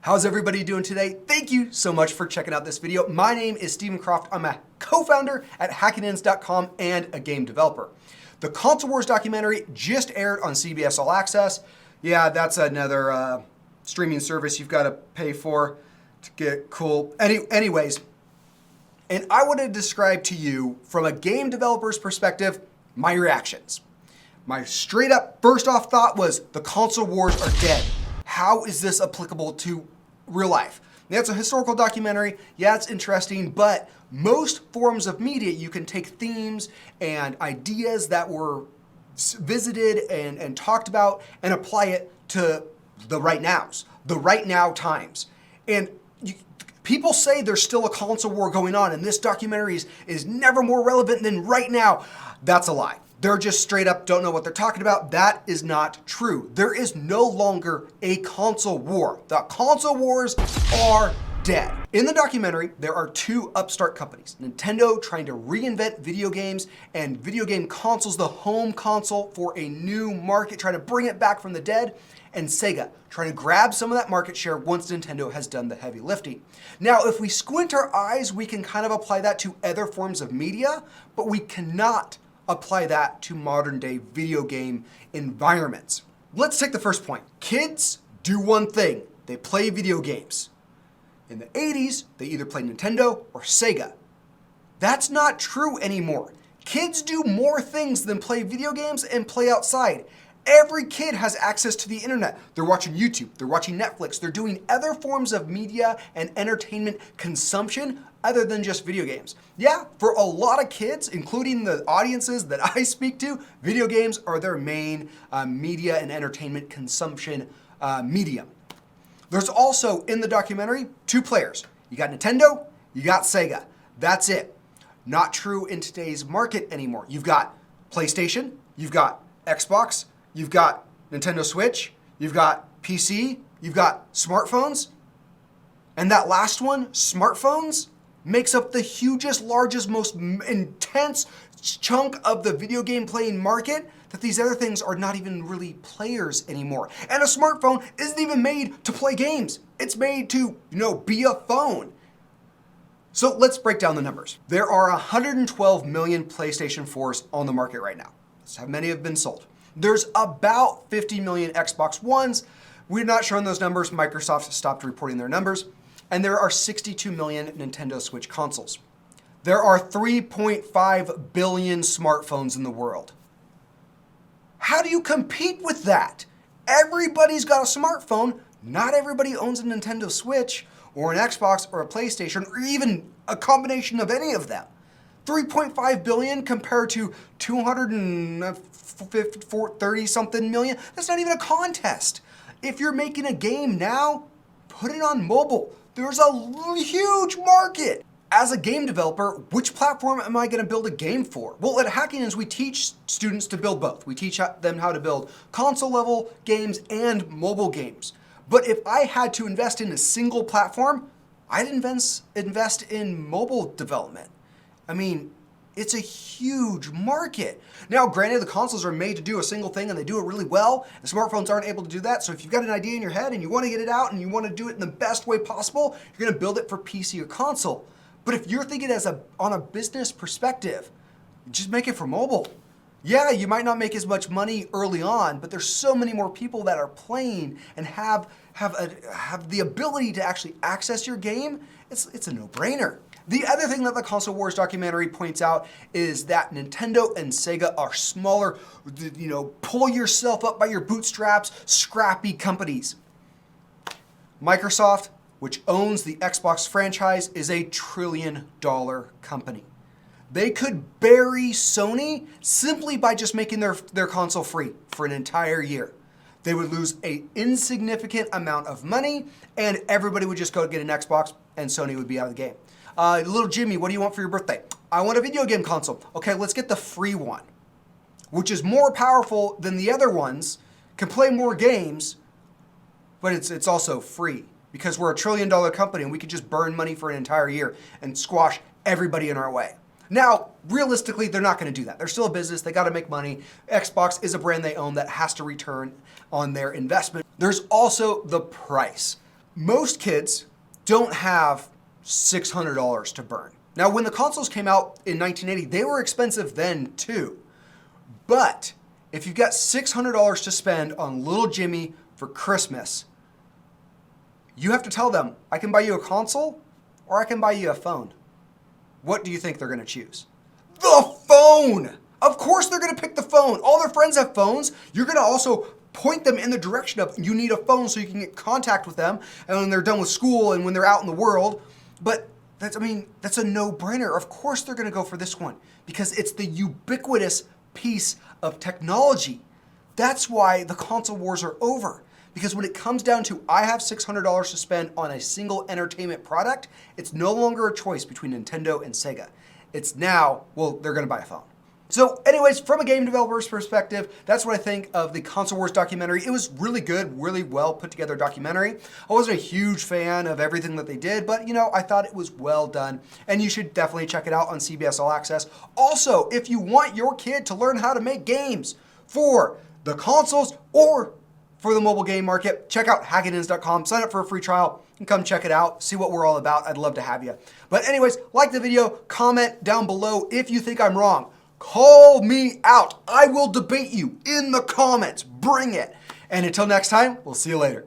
How's everybody doing today? Thank you so much for checking out this video. My name is Stephen Croft. I'm a co-founder at HackingEns.com and a game developer. The Console Wars documentary just aired on CBS All Access. Yeah, that's another streaming service you've got to pay for to get cool. Anyways, and I want to describe to you from a game developer's perspective my reactions. My straight up first off thought was the Console Wars are dead. How is this applicable to real life? Yeah, it's a historical documentary. Yeah, it's interesting, but most forms of media, you can take themes and ideas that were visited and talked about and apply it to the right nows, the right now times. And people say there's still a console war going on and this documentary is never more relevant than right now. That's a lie. They're just straight up don't know what they're talking about. That is not true. There is no longer a console war. The console wars are dead. In the documentary, there are two upstart companies. Nintendo trying to reinvent video games and video game consoles, the home console for a new market, trying to bring it back from the dead. And Sega trying to grab some of that market share once Nintendo has done the heavy lifting. Now, if we squint our eyes, we can kind of apply that to other forms of media, but we cannot apply that to modern day video game environments. Let's take the first point. Kids do one thing. They play video games. In the 80s, they either played Nintendo or Sega. That's not true anymore. Kids do more things than play video games and play outside. Every kid has access to the internet. They're watching YouTube, they're watching Netflix, they're doing other forms of media and entertainment consumption other than just video games. Yeah, for a lot of kids, including the audiences that I speak to, video games are their main media and entertainment consumption medium. There's also, in the documentary, two players. You got Nintendo, you got Sega. That's it. Not true in today's market anymore. You've got PlayStation, you've got Xbox, you've got Nintendo Switch, you've got PC, you've got smartphones. And that last one, smartphones, makes up the hugest, largest, most intense chunk of the video game playing market that these other things are not even really players anymore. And a smartphone isn't even made to play games. It's made to, be a phone. So let's break down the numbers. There are 112 million PlayStation 4s on the market right now. That's how many have been sold. There's about 50 million Xbox Ones. We're not showing those numbers. Microsoft stopped reporting their numbers. And there are 62 million Nintendo Switch consoles. There are 3.5 billion smartphones in the world. How do you compete with that? Everybody's got a smartphone. Not everybody owns a Nintendo Switch or an Xbox or a PlayStation or even a combination of any of them. 3.5 billion compared to 230 something million. That's not even a contest. If you're making a game now, put it on mobile. There's a huge market. As a game developer, which platform am I going to build a game for? Well, at HackingEns, we teach students to build both. We teach them how to build console level games and mobile games. But if I had to invest in a single platform, I'd invest in mobile development. I mean, it's a huge market. Now, granted, the consoles are made to do a single thing and they do it really well. The smartphones aren't able to do that. So if you've got an idea in your head and you want to get it out and you want to do it in the best way possible, you're going to build it for PC or console. But if you're thinking on a business perspective, just make it for mobile. Yeah, you might not make as much money early on, but there's so many more people that are playing and have the ability to actually access your game. It's a no-brainer. The other thing that the Console Wars documentary points out is that Nintendo and Sega are smaller, pull yourself up by your bootstraps, scrappy companies. Microsoft, which owns the Xbox franchise, is a $1 trillion company. They could bury Sony simply by just making their console free for an entire year. They would lose an insignificant amount of money and everybody would just go get an Xbox and Sony would be out of the game. Little Jimmy, what do you want for your birthday? I want a video game console. Okay, let's get the free one, which is more powerful than the other ones, can play more games, but it's also free because we're a $1 trillion company and we could just burn money for an entire year and squash everybody in our way. Now, realistically, they're not going to do that. They're still a business. They got to make money. Xbox is a brand they own that has to return on their investment. There's also the price. Most kids don't have $600 to burn. Now, when the consoles came out in 1980, they were expensive then too. But if you've got $600 to spend on little Jimmy for Christmas, you have to tell them, I can buy you a console or I can buy you a phone. What do you think they're going to choose? The phone! Of course they're going to pick the phone. All their friends have phones. You're going to also point them in the direction of you need a phone so you can get contact with them and when they're done with school and when they're out in the world. But that's a no-brainer. Of course they're going to go for this one because it's the ubiquitous piece of technology. That's why the console wars are over. Because when it comes down to I have $600 to spend on a single entertainment product, it's no longer a choice between Nintendo and Sega. It's now, well, they're going to buy a phone. So anyways, from a game developer's perspective, that's what I think of the Console Wars documentary. It was really good, really well put together documentary. I wasn't a huge fan of everything that they did, but I thought it was well done. And you should definitely check it out on CBS All Access. Also, if you want your kid to learn how to make games for the consoles or for the mobile game market, check out Hackitins.com, sign up for a free trial, and come check it out, see what we're all about. I'd love to have you. But anyways, like the video, comment down below if you think I'm wrong. Call me out. I will debate you in the comments. Bring it. And until next time, we'll see you later.